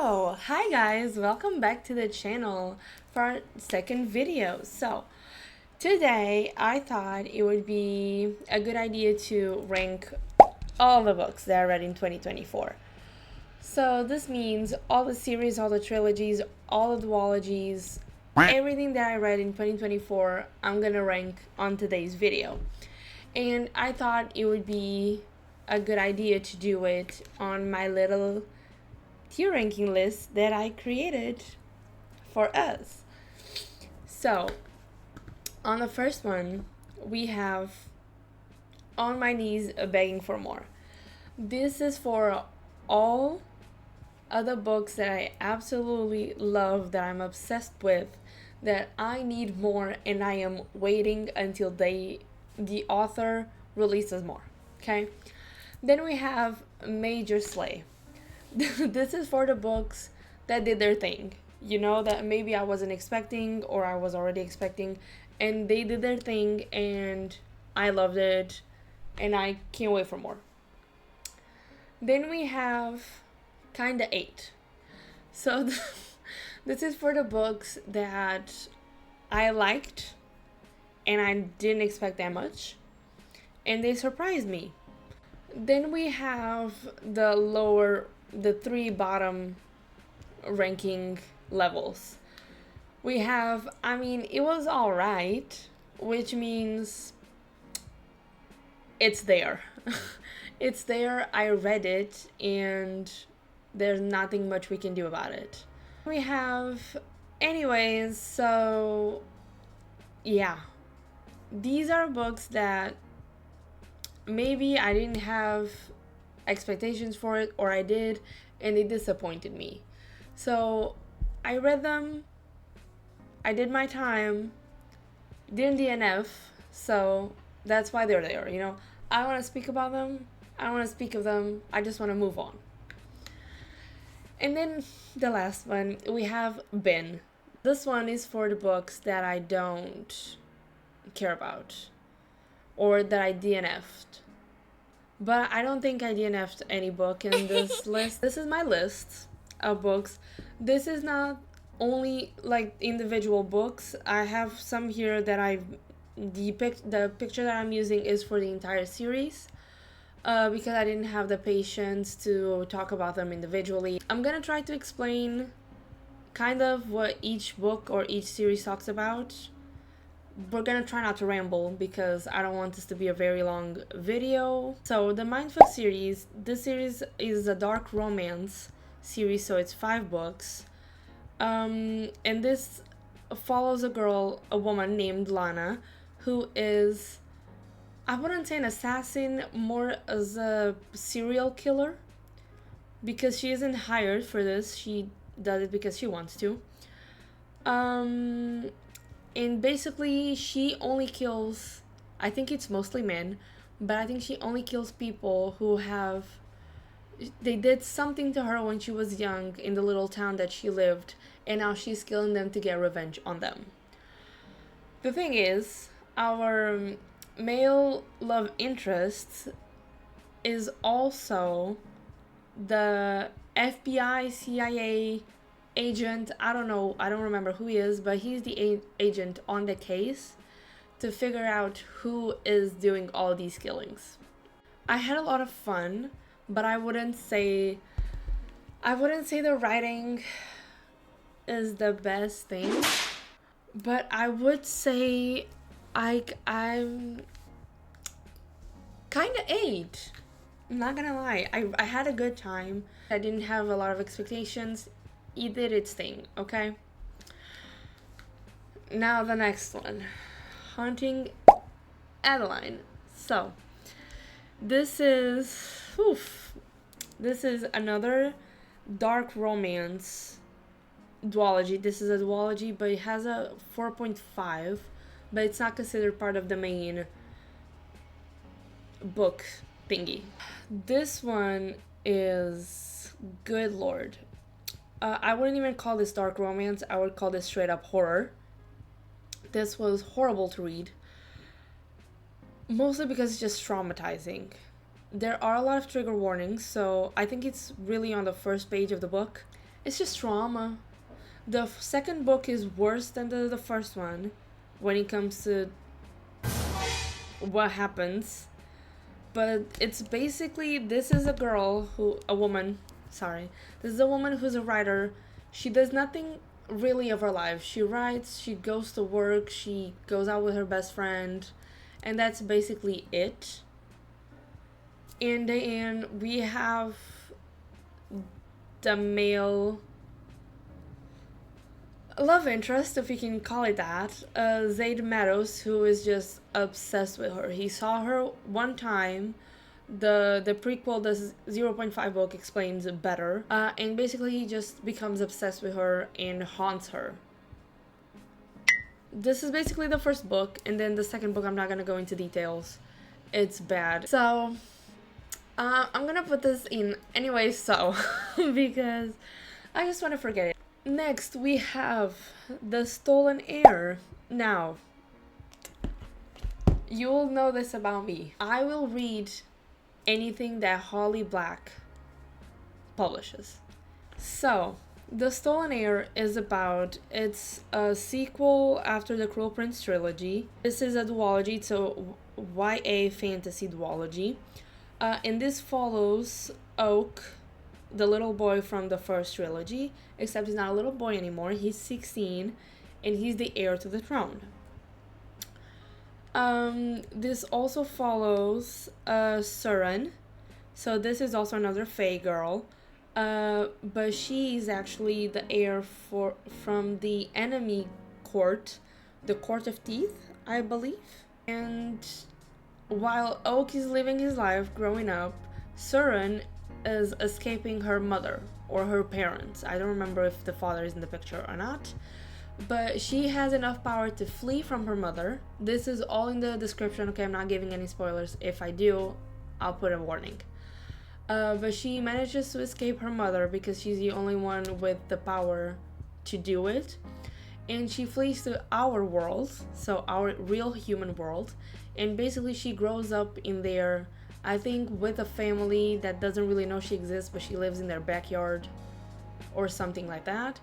Hi guys, welcome back to the channel for our second video. Today I thought it would be a good idea to rank all the books that I read in 2024. So this means all the series, all the trilogies, all the duologies, everything that I read in 2024, I'm gonna rank on today's video. And I thought it would be a good idea to do it on my little tier ranking list that I created for us. So, on the first one, we have On My Knees Begging for More. This is for all other books that I absolutely love, that I'm obsessed with, that I need more, and I am waiting until the author releases more. Okay? Then we have Major Slay. This is for the books that did their thing, that maybe I wasn't expecting or I was already expecting, and they did their thing and I loved it and I can't wait for more. Then we have Kinda 8. So this is for the books that I liked and I didn't expect that much, and they surprised me. Then we have the three bottom ranking levels. We have, it was alright, which means it's there. It's there, I read it, and there's nothing much we can do about it. We have, anyways, so yeah. These are books that maybe I didn't have expectations for it, or I did, and they disappointed me. So I read them, I did my time, didn't DNF, so that's why they're there, I want to speak about them, I want to speak of them, I just want to move on. And then the last one, we have Ben. This one is for the books that I don't care about, or that I DNF'd. But I don't think I DNF'd any book in this list. This is my list of books. This is not only like individual books. I have some here that the picture that I'm using is for the entire series, because I didn't have the patience to talk about them individually. I'm gonna try to explain kind of what each book or each series talks about. We're gonna try not to ramble because I don't want this to be a very long video. So the Mindfuck series, this series is a dark romance series, so it's 5 books. And this follows a woman named Lana, who is, I wouldn't say an assassin, more as a serial killer, because she isn't hired for this. She does it because she wants to. And basically, she only kills, I think it's mostly men, but I think she only kills people who they did something to her when she was young in the little town that she lived, and now she's killing them to get revenge on them. The thing is, our male love interest is also the FBI, CIA agent. I don't remember who he is, but he's the agent on the case to figure out who is doing all these killings. I had a lot of fun, but I wouldn't say the writing is the best thing, but I would say I'm kind of 8. I'm not gonna lie. I had a good time. I didn't have a lot of expectations. It did its thing, okay? Now the next one, Haunting Adeline. So this is another dark romance duology. This is a duology, but it has a 4.5, but it's not considered part of the main book thingy. This one is, good lord, I wouldn't even call this dark romance. I would call this straight up horror. This was horrible to read, mostly because it's just traumatizing. There are a lot of trigger warnings, so I think it's really on the first page of the book. It's just trauma. The second book is worse than the first one when it comes to what happens. But it's basically, this is a woman, sorry. This is a woman who's a writer. She does nothing really of her life. She writes, she goes to work, she goes out with her best friend, and that's basically it. In the end, we have the male love interest, if you can call it that, Zaid Meadows, who is just obsessed with her. He saw her one time. The prequel, the 0.5 book, explains it better. And basically he just becomes obsessed with her and haunts her. This is basically the first book, and then the second book I'm not gonna go into details. It's bad. So, I'm gonna put this in anyway, so, because I just want to forget it. Next, we have The Stolen Heir. Now, you'll know this about me. I will read anything that Holly Black publishes. So, The Stolen Heir is it's a sequel after the Cruel Prince trilogy. This is a duology, it's a YA fantasy duology. And this follows Oak, the little boy from the first trilogy, except he's not a little boy anymore. He's 16, and he's the heir to the throne. This also follows Surin. So this is also another Fae girl. But she is actually the heir from the enemy court, the Court of Teeth, I believe. And while Oak is living his life growing up, Surin is escaping her mother or her parents. I don't remember if the father is in the picture or not. But she has enough power to flee from her mother. This is all in the description, okay? I'm not giving any spoilers. If I do, I'll put a warning. But she manages to escape her mother because she's the only one with the power to do it. And she flees to our world, so our real human world. And basically she grows up in there, I think, with a family that doesn't really know she exists, but she lives in their backyard or something like that.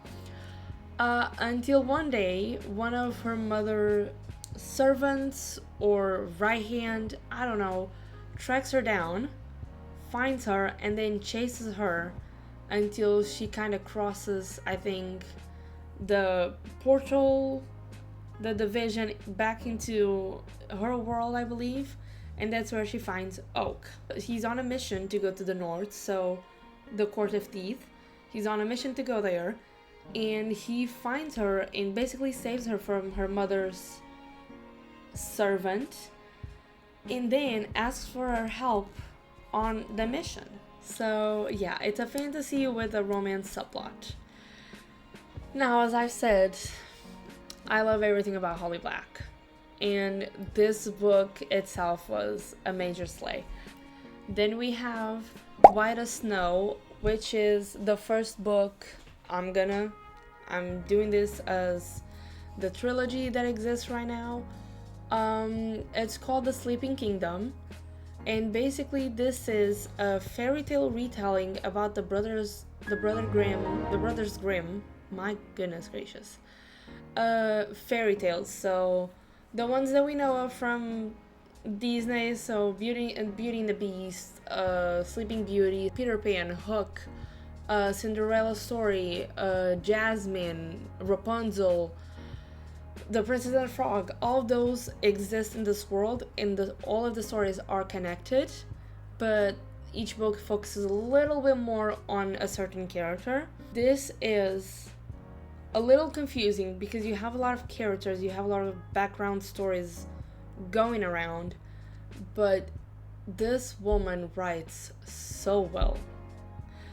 Until one day, one of her mother's servants or right hand, I don't know, tracks her down, finds her, and then chases her until she kind of crosses, I think, the portal, the division back into her world, I believe. And that's where she finds Oak. He's on a mission to go to the north, so the Court of Teeth. He's on a mission to go there. And he finds her and basically saves her from her mother's servant. And then asks for her help on the mission. So yeah, it's a fantasy with a romance subplot. Now, as I've said, I love everything about Holly Black. And this book itself was a major slay. Then we have White as Snow, which is the first book. I'm doing this as the trilogy that exists right now. It's called The Sleeping Kingdom. And basically this is a fairy tale retelling about the brothers Grimm, my goodness gracious. Fairy tales, so the ones that we know of from Disney, so Beauty and the Beast, Sleeping Beauty, Peter Pan, Hook, Cinderella Story, Jasmine, Rapunzel, The Princess and the Frog, all those exist in this world, and all of the stories are connected, but each book focuses a little bit more on a certain character. This is a little confusing because you have a lot of characters, you have a lot of background stories going around, but this woman writes so well.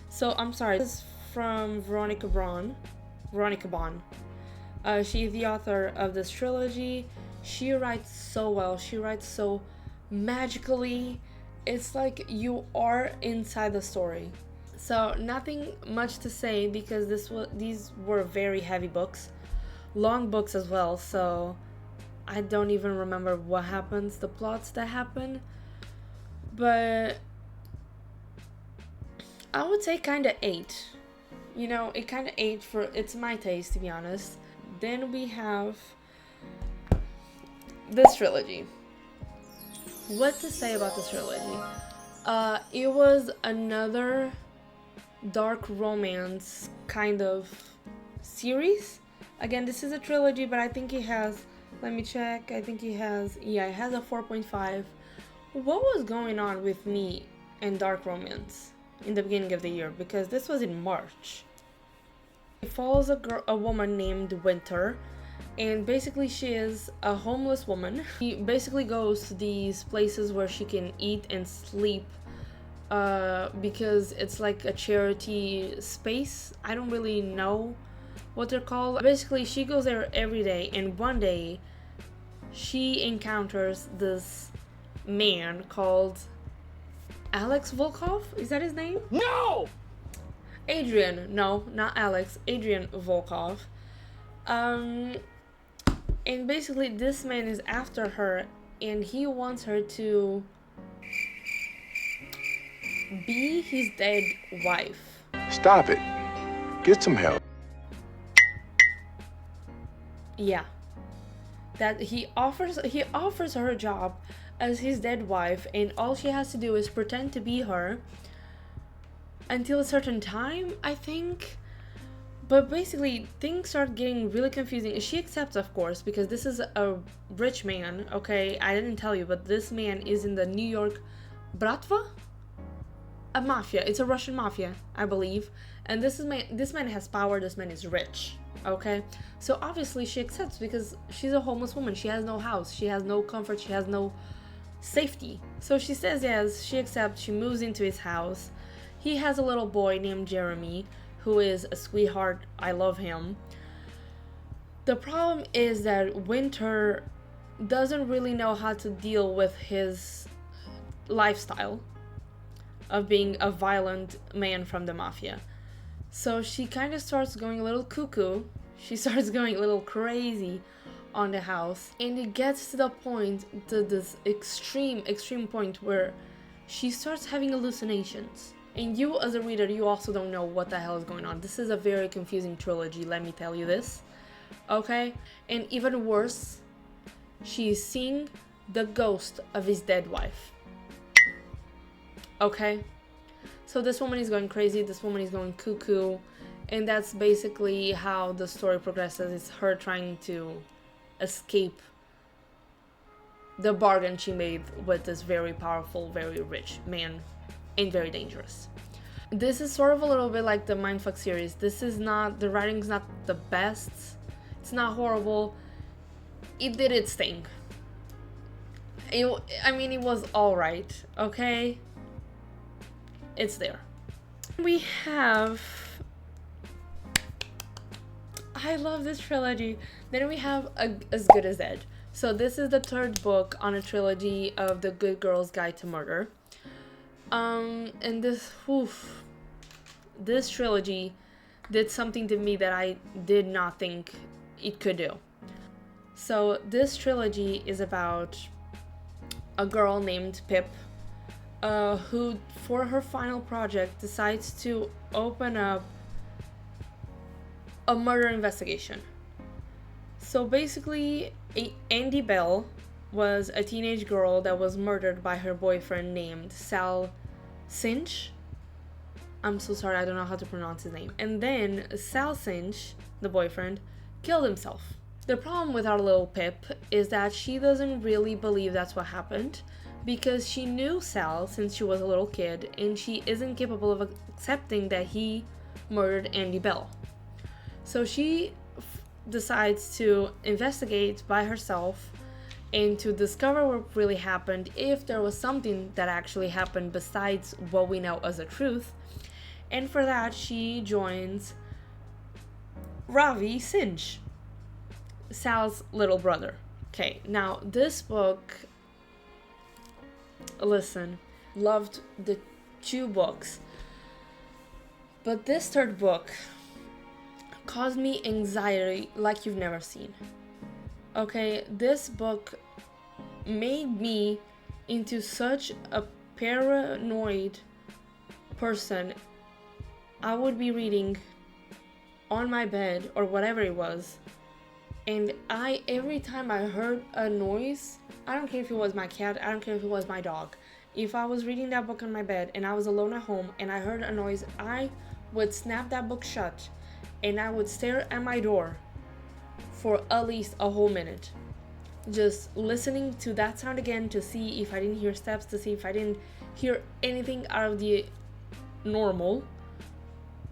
So I'm sorry, this is from Veronica Bond. She's the author of this trilogy. She writes so well. She writes so magically. It's like you are inside the story. So nothing much to say because these were very heavy books, long books as well. So I don't even remember what happens, the plots that happen. But I would say kind of 8. it kind of aged for, it's my taste, to be honest. Then we have this trilogy. What to say about this trilogy? It was another dark romance kind of series. Again, this is a trilogy, but I think it has, let me check, I think it has a 4.5. What was going on with me and dark romance in the beginning of the year? Because this was in March. It follows a woman named Winter, and basically she is a homeless woman. She basically goes to these places where she can eat and sleep because it's like a charity space. I don't really know what they're called. Basically, she goes there every day, and one day she encounters this man called Alex Volkov. Is that his name? No! Adrian. No, not Alex. Adrian Volkov. And basically this man is after her, and he wants her to be his dead wife. Stop it. Get some help. Yeah. That he offers her a job as his dead wife, and all she has to do is pretend to be her until a certain time, I think. But basically, things start getting really confusing. She accepts, of course, because this is a rich man, okay? I didn't tell you, but this man is in the New York Bratva? A mafia. It's a Russian mafia, I believe. And this man has power, this man is rich, okay? So obviously she accepts because she's a homeless woman. She has no house, she has no comfort, she has no safety. So she says yes, she accepts, she moves into his house. He has a little boy named Jeremy, who is a sweetheart. I love him. The problem is that Winter doesn't really know how to deal with his lifestyle of being a violent man from the mafia. So she kind of starts going a little cuckoo. She starts going a little crazy on the house. And it gets to the point, to this extreme point where she starts having hallucinations. And you, as a reader, you also don't know what the hell is going on. This is a very confusing trilogy, let me tell you this. Okay? And even worse, she is seeing the ghost of his dead wife. Okay? So this woman is going crazy, this woman is going cuckoo, and that's basically how the story progresses. It's her trying to escape the bargain she made with this very powerful, very rich man, and very dangerous. This is sort of a little bit like the Mindfuck series. This is not, the writing's not the best, it's not horrible, it did its thing. It was alright, okay? It's there. We have, I love this trilogy. Then we have As Good as Dead. So this is the third book on a trilogy of The Good Girl's Guide to Murder. And this trilogy did something to me that I did not think it could do. So this trilogy is about a girl named Pip, who, for her final project, decides to open up a murder investigation. So basically, Andy Bell was a teenage girl that was murdered by her boyfriend named Sal Cinch. I'm so sorry, I don't know how to pronounce his name. And then Sal Cinch, the boyfriend, killed himself. The problem with our little Pip is that she doesn't really believe that's what happened, because she knew Sal since she was a little kid, and she isn't capable of accepting that he murdered Andy Bell. So she decides to investigate by herself and to discover what really happened, if there was something that actually happened besides what we know as a truth. And for that, she joins Ravi Cinch, Sal's little brother. Okay, now this book, listen, loved the 2 books, but this third book caused me anxiety like you've never seen. Okay, this book made me into such a paranoid person. I would be reading on my bed or whatever it was, and every time I heard a noise, I don't care if it was my cat, I don't care if it was my dog, if I was reading that book on my bed and I was alone at home and I heard a noise, I would snap that book shut and I would stare at my door for at least a whole minute, just listening to that sound again to see if I didn't hear steps, to see if I didn't hear anything out of the normal.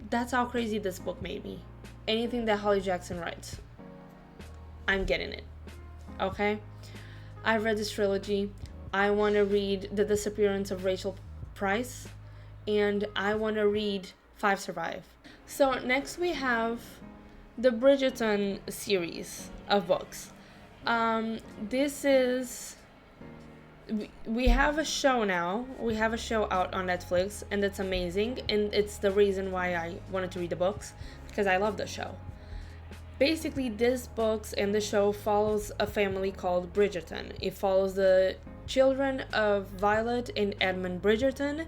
That's how crazy this book made me. Anything that Holly Jackson writes, I'm getting it. Okay? I've read this trilogy. I want to read The Disappearance of Rachel Price, and I want to read Five Survive. So next we have the Bridgerton series of books. This is... We have a show now. We have a show out on Netflix, and it's amazing, and it's the reason why I wanted to read the books, because I love the show. Basically, this books and the show follows a family called Bridgerton. It follows the children of Violet and Edmund Bridgerton.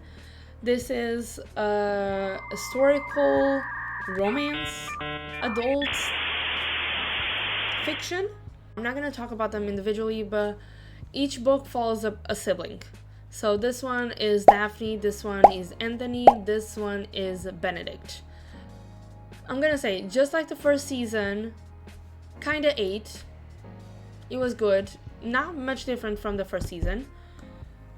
This is a historical romance, adult fiction. I'm not going to talk about them individually, but each book follows a sibling. So this one is Daphne, this one is Anthony, this one is Benedict. I'm gonna say, just like the first season, kinda ate. It was good. Not much different from the first season.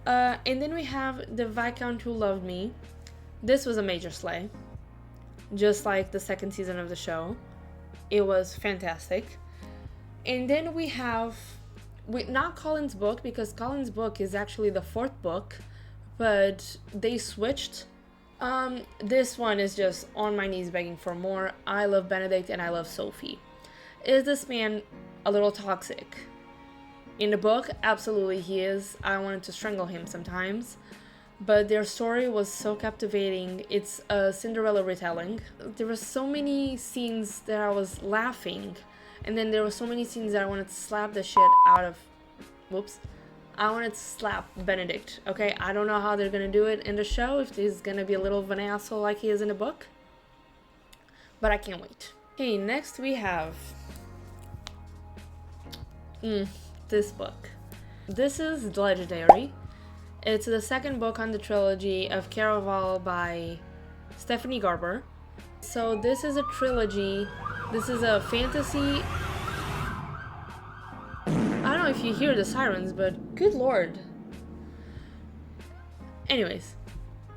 And then we have The Viscount Who Loved Me. This was a major slay. Just like the second season of the show. It was fantastic. And then we have... not Colin's book, because Colin's book is actually the fourth book, but they switched. This one is just on my knees begging for more. I love Benedict and I love Sophie. Is this man a little toxic? In the book, absolutely he is. I wanted to strangle him sometimes. But their story was so captivating. It's a Cinderella retelling. There were so many scenes that I was laughing. And then there were so many scenes that I wanted to slap the shit out of... Whoops. I wanted to slap Benedict, okay? I don't know how they're gonna do it in the show, if he's gonna be a little of an asshole like he is in the book. But I can't wait. Okay, next we have... this book. This is Legendary. It's the second book on the trilogy of Caraval by Stephanie Garber. So this is a trilogy. This is a fantasy... I don't know if you hear the sirens, but good lord. Anyways,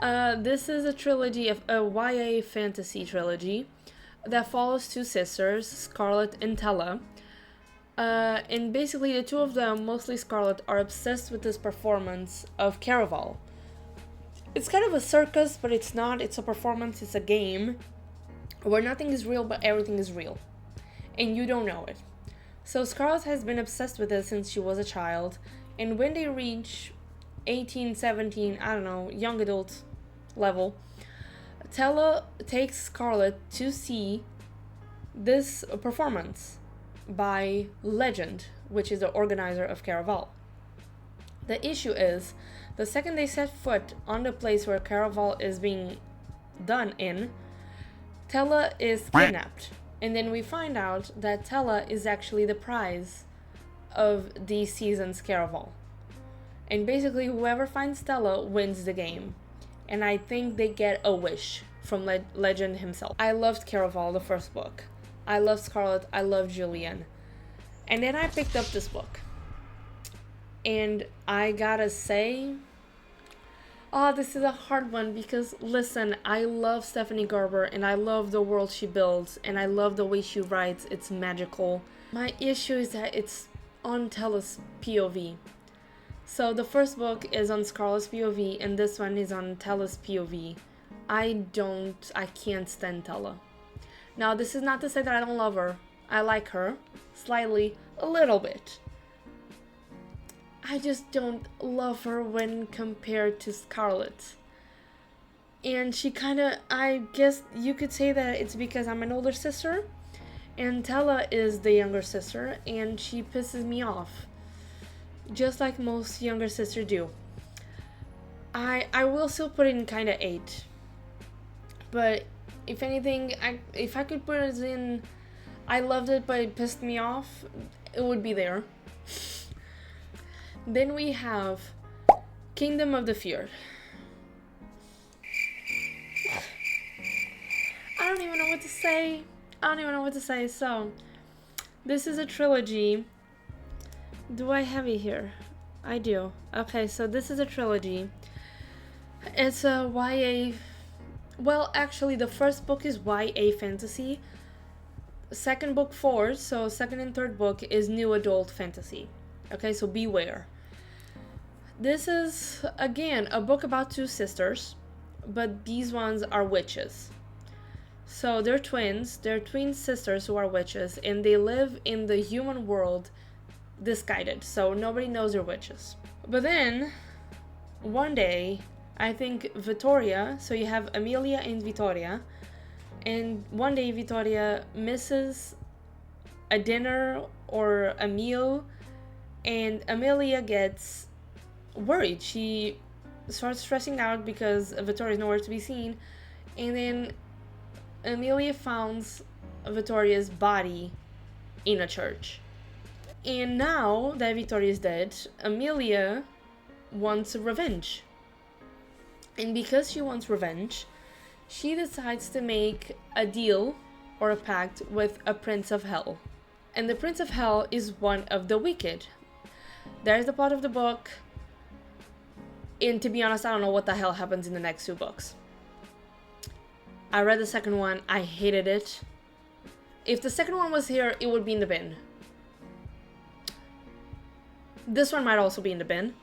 this is a trilogy of a YA fantasy trilogy that follows two sisters, Scarlett and Tella. And basically the two of them, mostly Scarlett, are obsessed with this performance of Caraval. It's kind of a circus, but it's not. It's a performance, it's a game where nothing is real but everything is real. And you don't know it. So Scarlett has been obsessed with it since she was a child, and when they reach 18, 17, I don't know, young adult level, Tella takes Scarlett to see this performance by Legend, which is the organizer of Caraval. The issue is, the second they set foot on the place where Caraval is being done in, Tella is kidnapped. And then we find out that Tella is actually the prize of the season's Caraval. And basically whoever finds Stella wins the game. And I think they get a wish from Legend himself. I loved Caraval, the first book. I loved Scarlett, I loved Julian. And then I picked up this book. And I gotta say... this is a hard one because, listen, I love Stephanie Garber and I love the world she builds and I love the way she writes. It's magical. My issue is that it's on Tella's POV. So the first book is on Scarlett's POV and this one is on Tella's POV. I can't stand Tella. Now, this is not to say that I don't love her. I like her. Slightly. A little bit. I just don't love her when compared to Scarlett. And she kinda, I guess you could say that it's because I'm an older sister. And Tella is the younger sister. And she pisses me off. Just like most younger sisters do. I will still put it in kinda 8. But If anything, if I could put it in, I loved it, but it pissed me off, it would be there. Then we have Kingdom of the Fear. I don't even know what to say. So, this is a trilogy. Do I have it here? I do. Okay, so this is a trilogy. It's a YA. Well, actually, the first book is YA fantasy. Second book, 4, so second and third book is new adult fantasy. Okay, so beware. This is, again, a book about two sisters, but these ones are witches. So they're twins, they're twin sisters who are witches, and they live in the human world disguised, so nobody knows they're witches. But then, one day, I think Vittoria, so you have Amelia and Vittoria, and one day Vittoria misses a dinner or a meal, and Amelia gets worried. She starts stressing out because Vittoria is nowhere to be seen, and then Amelia finds Vittoria's body in a church. And now that Vittoria is dead, Amelia wants revenge. And because she wants revenge, she decides to make a deal or a pact with a Prince of Hell. And the Prince of Hell is one of the wicked. There's the plot of the book. And to be honest, I don't know what the hell happens in the next 2 books. I read the second one. I hated it. If the second one was here, it would be in the bin. This one might also be in the bin.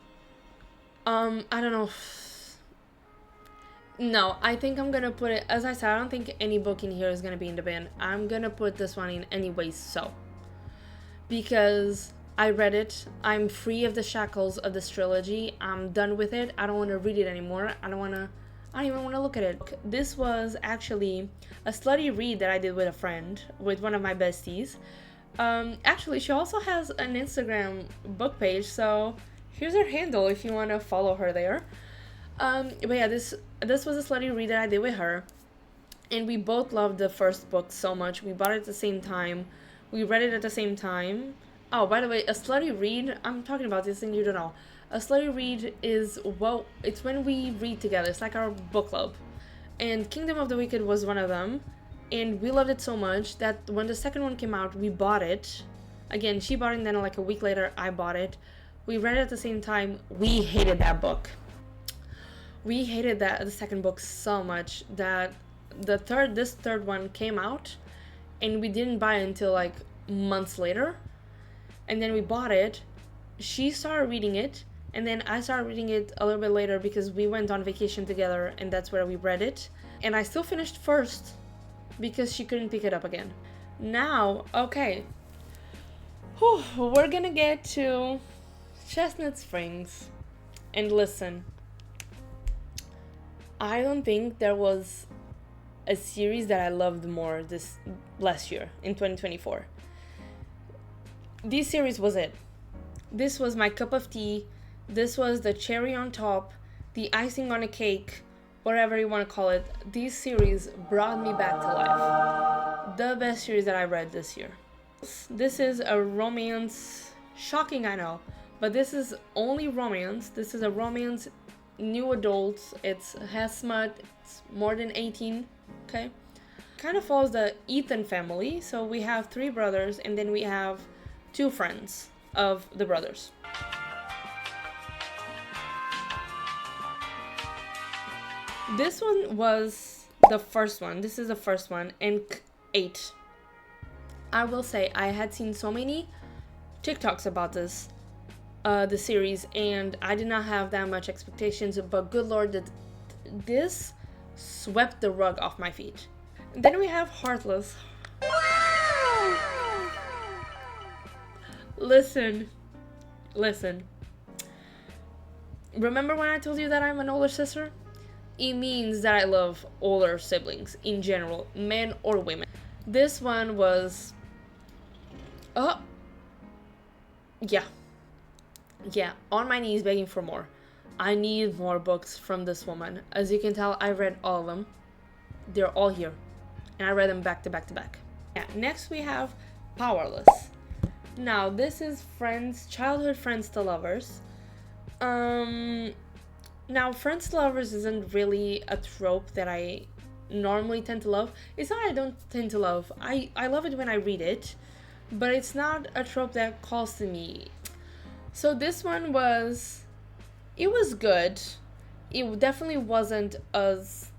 I don't know. No, I think I'm gonna put it, as I said, I don't think any book in here is gonna be in the bin. I'm gonna put this one in anyways, so. Because I read it, I'm free of the shackles of this trilogy, I'm done with it, I don't want to read it anymore, I don't even want to look at it. This was actually a slutty read that I did with a friend, with one of my besties. Actually, she also has an Instagram book page, so here's her handle if you want to follow her there. But yeah, this was a slutty read that I did with her, and we both loved the first book so much. We bought it at the same time, we read it at the same time. Oh, by the way, a slutty read, I'm talking about this thing you don't know. A slutty read is, well, it's when we read together. It's like our book club. And Kingdom of the Wicked was one of them. And we loved it so much that when the second one came out, we bought it. Again, she bought it, and then like a week later, I bought it. We read it at the same time. We hated that book. We hated the second book so much that this third one came out, and we didn't buy it until like months later. And then we bought it. She started reading it, and then I started reading it a little bit later because we went on vacation together, and that's where we read it. And I still finished first because she couldn't pick it up again. Now, okay. Whew, we're gonna get to Chestnut Springs. And listen, I don't think there was a series that I loved more this last year, in 2024. This series was it. This was my cup of tea. This was the cherry on top, the icing on a cake, whatever you want to call it. This series brought me back to life. The best series that I read this year. This is a romance. Shocking, I know. But this is only romance. This is a romance, new adults. It has smut. It's more than 18. Okay? Kind of follows the Ethan family. So we have 3 brothers, and then we have 2 friends of the brothers. This one was the first one. This is the first one, and 8. I will say I had seen so many TikToks about this, the series, and I did not have that much expectations, but good lord, this swept the rug off my feet. Then we have Heartless. Listen. Remember when I told you that I'm an older sister? It means that I love older siblings in general, men or women. This one was... Yeah, on my knees begging for more. I need more books from this woman. As you can tell, I read all of them. They're all here. and I read them back to back to back. Yeah, next we have Powerless. Now, this is childhood friends to lovers. Now, friends to lovers isn't really a trope that I normally tend to love. It's not I don't tend to love. I love it when I read it, but it's not a trope that calls to me. So this one it was good. It definitely wasn't as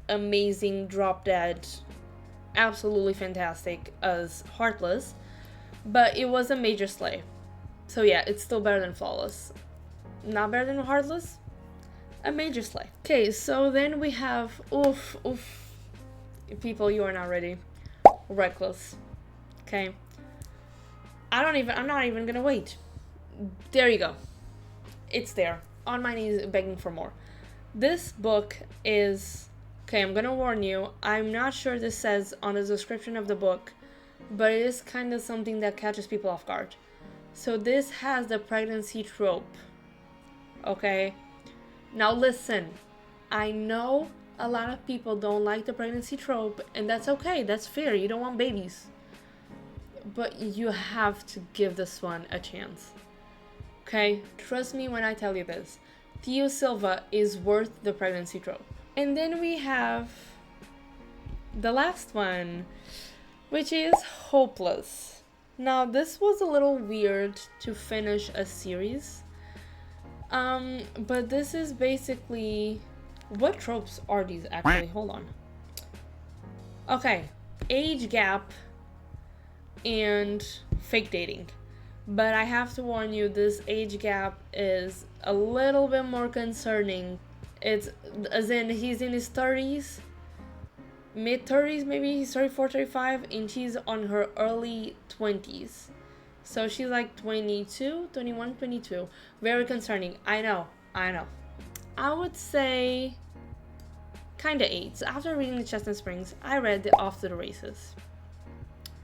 amazing, drop dead, absolutely fantastic as Heartless, but it was a major slay. So yeah, it's still better than Flawless. Not better than Heartless, a major slay. Okay, so then we have oof. People, you are not ready. Reckless. Okay. I'm not even gonna wait. There you go. It's there. On my knees begging for more. This book is okay, I'm gonna warn you, I'm not sure this says on the description of the book, but it is kind of something that catches people off guard. So this has the pregnancy trope. Okay? Now listen, I know a lot of people don't like the pregnancy trope, and that's okay, that's fair, you don't want babies. But you have to give this one a chance. Okay? Trust me when I tell you this. Theo Silva is worth the pregnancy trope. And then we have the last one, which is Hopeless. Now, this was a little weird to finish a series. But this is basically... What tropes are these actually? Hold on. Okay. Age gap and fake dating. But I have to warn you, this age gap is a little bit more concerning. It's as in he's in his 30s, mid-30s maybe, he's 34, 35, and she's on her early 20s. So she's like 22, 21, 22. Very concerning. I know. I would say kinda 8. So after reading The Chestnut Springs, I read the Off to the Races.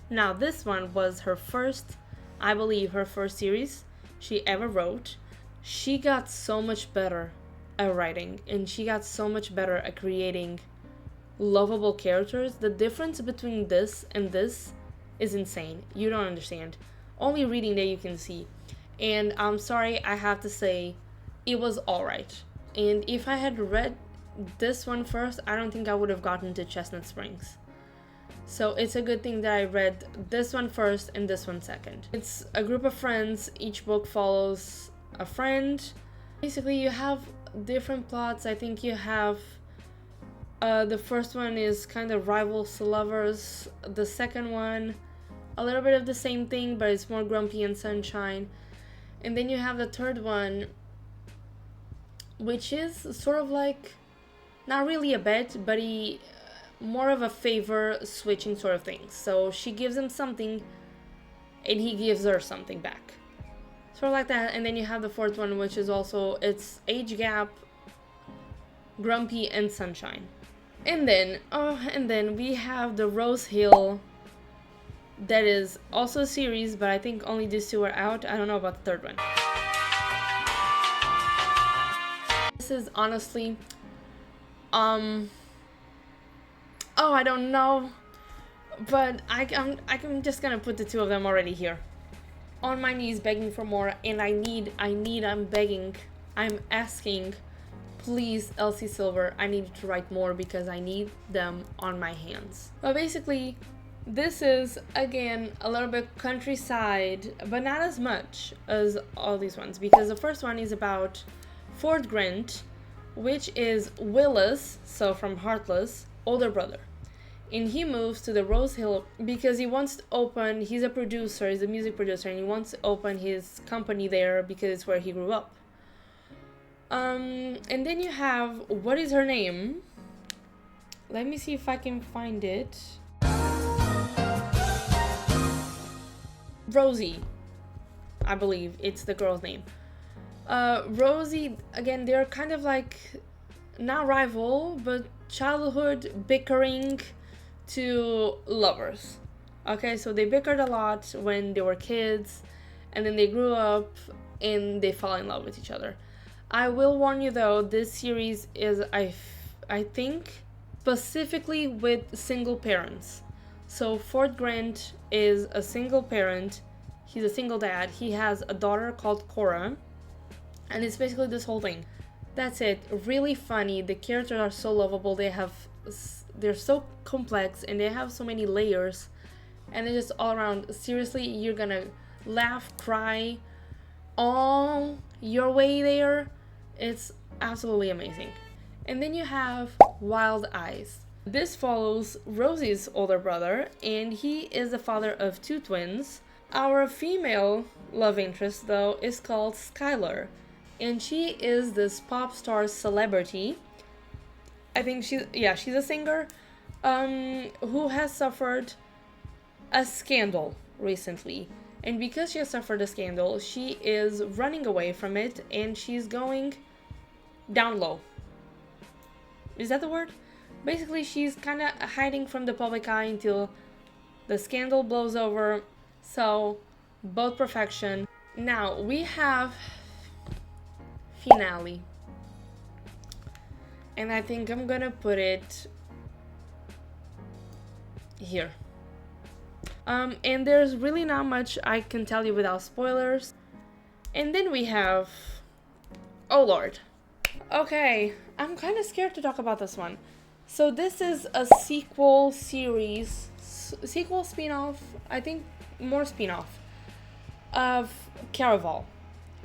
Now this one was her first, I believe, her first series she ever wrote. She got so much better at writing, and she got so much better at creating lovable characters. The difference between this and this is insane. You don't understand. Only reading that you can see. And I'm sorry, I have to say, it was alright. And if I had read this one first, I don't think I would have gotten to Chestnut Springs. So it's a good thing that I read this one first and this one second. It's a group of friends. Each book follows a friend. Basically, you have different plots. I think you have... the first one is kind of rivals to lovers. The second one, a little bit of the same thing, but it's more Grumpy and Sunshine. And then you have the third one, which is sort of like... Not really a bet, but more of a favor switching sort of thing. So she gives him something and he gives her something back. Sort of like that. And then you have the fourth one, which is also, it's age gap, Grumpy and Sunshine. And then we have the Rose Hill, that is also a series, but I think only these two are out. I don't know about the third one. This is honestly, I don't know, but I'm just gonna put the two of them already here. On my knees begging for more, and I'm begging, I'm asking, please, Elsie Silver, I need you to write more because I need them on my hands. But basically, this is, again, a little bit countryside, but not as much as all these ones, because the first one is about Ford Grant, which is Willis, so from Heartless, older brother. And he moves to the Rose Hill because he wants to open, he's a producer, he's a music producer, and he wants to open his company there because it's where he grew up. And then you have, what is her name? Let me see if I can find it. Rosie, I believe it's the girl's name. Rosie, again, they're kind of like, not rival, but childhood bickering to lovers. Okay, so they bickered a lot when they were kids, and then they grew up and they fall in love with each other. I will warn you though, this series is, I think, specifically with single parents. So Fort Grant is a single parent. He's a single dad. He has a daughter called Cora. And it's basically this whole thing. That's it. Really funny. The characters are so lovable. They're so complex and they have so many layers. And it's just all around. Seriously, you're gonna laugh, cry all your way there. It's absolutely amazing. And then you have Wild Eyes. This follows Rosie's older brother, and he is the father of 2 twins. Our female love interest, though, is called Skylar, and she is this pop star celebrity. I think she's a singer, who has suffered a scandal recently. And because she has suffered a scandal, she is running away from it, and she's going down low. Is that the word? Basically, she's kind of hiding from the public eye until the scandal blows over. So, both perfection. Now, we have finale. And I think I'm gonna put it here. And there's really not much I can tell you without spoilers. And then we have... Oh lord. Okay, I'm kind of scared to talk about this one. So this is a sequel series, sequel spin-off, I think more spin-off, of Caraval.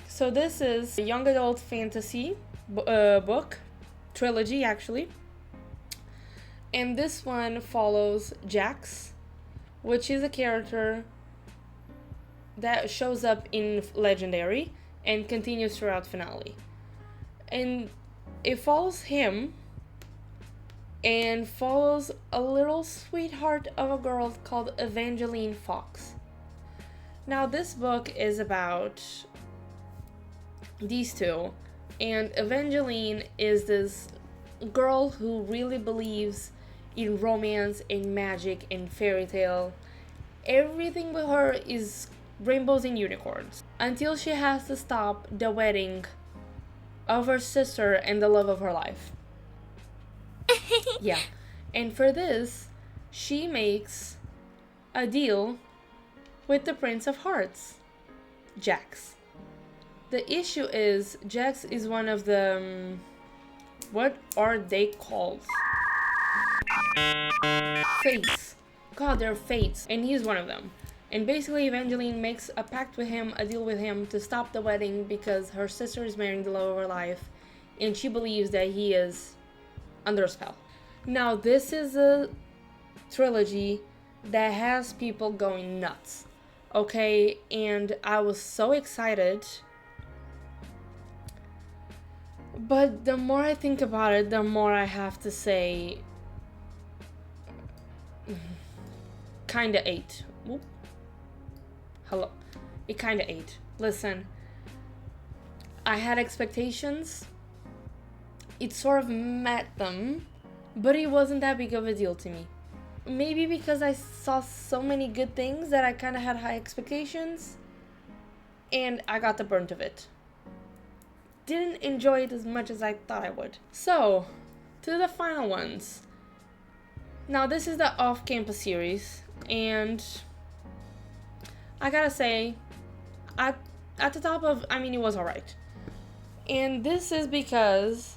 So this is a young adult fantasy book, trilogy actually. And this one follows Jax, which is a character that shows up in Legendary and continues throughout finale. And it follows him and follows a little sweetheart of a girl called Evangeline Fox. Now this book is about these two, and Evangeline is this girl who really believes in romance and magic and fairy tale. Everything with her is rainbows and unicorns, until she has to stop the wedding of her sister and the love of her life. Yeah. And for this, she makes a deal with the Prince of Hearts, Jax. The issue is, Jax is one of the... what are they called? Fates. God, they're fates. And he's one of them. And basically, Evangeline makes a pact with him, a deal with him, to stop the wedding because her sister is marrying the love of her life, and she believes that he is under a spell. Now, this is a trilogy that has people going nuts, okay? And I was so excited. But the more I think about it, the more I have to say... kinda ate. Whoop. Hello. It kinda ate. Listen. I had expectations. It sort of met them. But it wasn't that big of a deal to me. Maybe because I saw so many good things that I kind of had high expectations. And I got the brunt of it. Didn't enjoy it as much as I thought I would. So, to the final ones. Now, this is the off-campus series. And I gotta say, at the top of... I mean, it was alright. And this is because...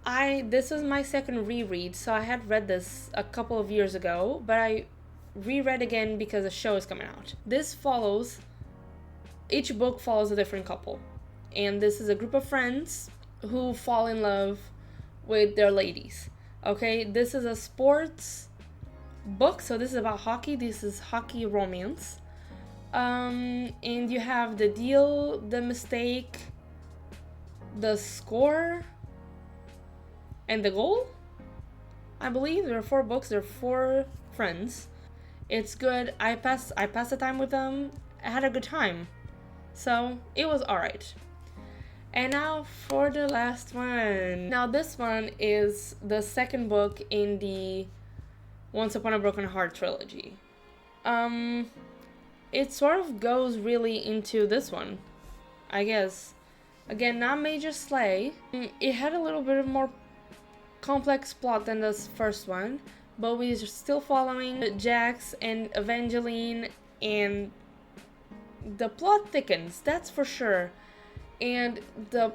this was my second reread, so I had read this a couple of years ago, but I reread again because a show is coming out. Each book follows a different couple, and this is a group of friends who fall in love with their ladies. Okay, this is a sports book, so this is about hockey. This is hockey romance. And you have the deal, the mistake, the score, and the goal. I believe there are 4 books. There are 4 friends. It's good. I passed the time with them. I had a good time. So it was alright. And now for the last one. Now this one is the second book in the Once Upon a Broken Heart trilogy. It sort of goes really into this one, I guess. Again, not major slay. It had a little bit of more complex plot than the first one, but we're still following Jax and Evangeline, and the plot thickens, that's for sure. And the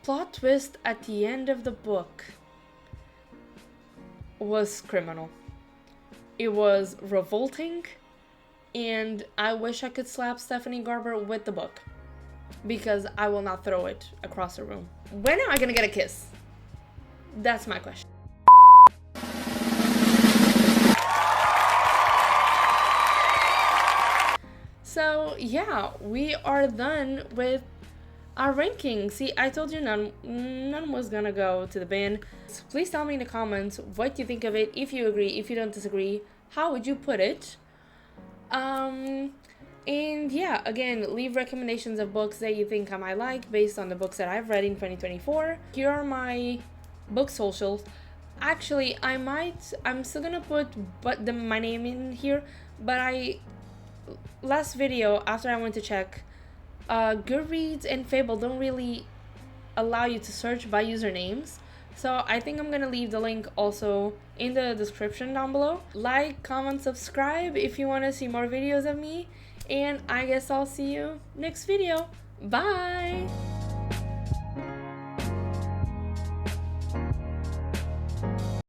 plot twist at the end of the book was criminal. It was revolting, and I wish I could slap Stephanie Garber with the book, because I will not throw it across the room. When am I gonna get a kiss? That's my question. So yeah, we are done with our ranking. See, I told you none was gonna go to the bin. So please tell me in the comments what you think of it. If you agree, if you don't disagree, how would you put it? And yeah, again, leave recommendations of books that you think I might like based on the books that I've read in 2024. Here are my book socials. Actually, I'm still gonna put my name in here, but last video after I went to check, Goodreads and Fable don't really allow you to search by usernames, so I think I'm gonna leave the link also in the description down below. Like, comment, subscribe if you want to see more videos of me, and I guess I'll see you next video. Bye!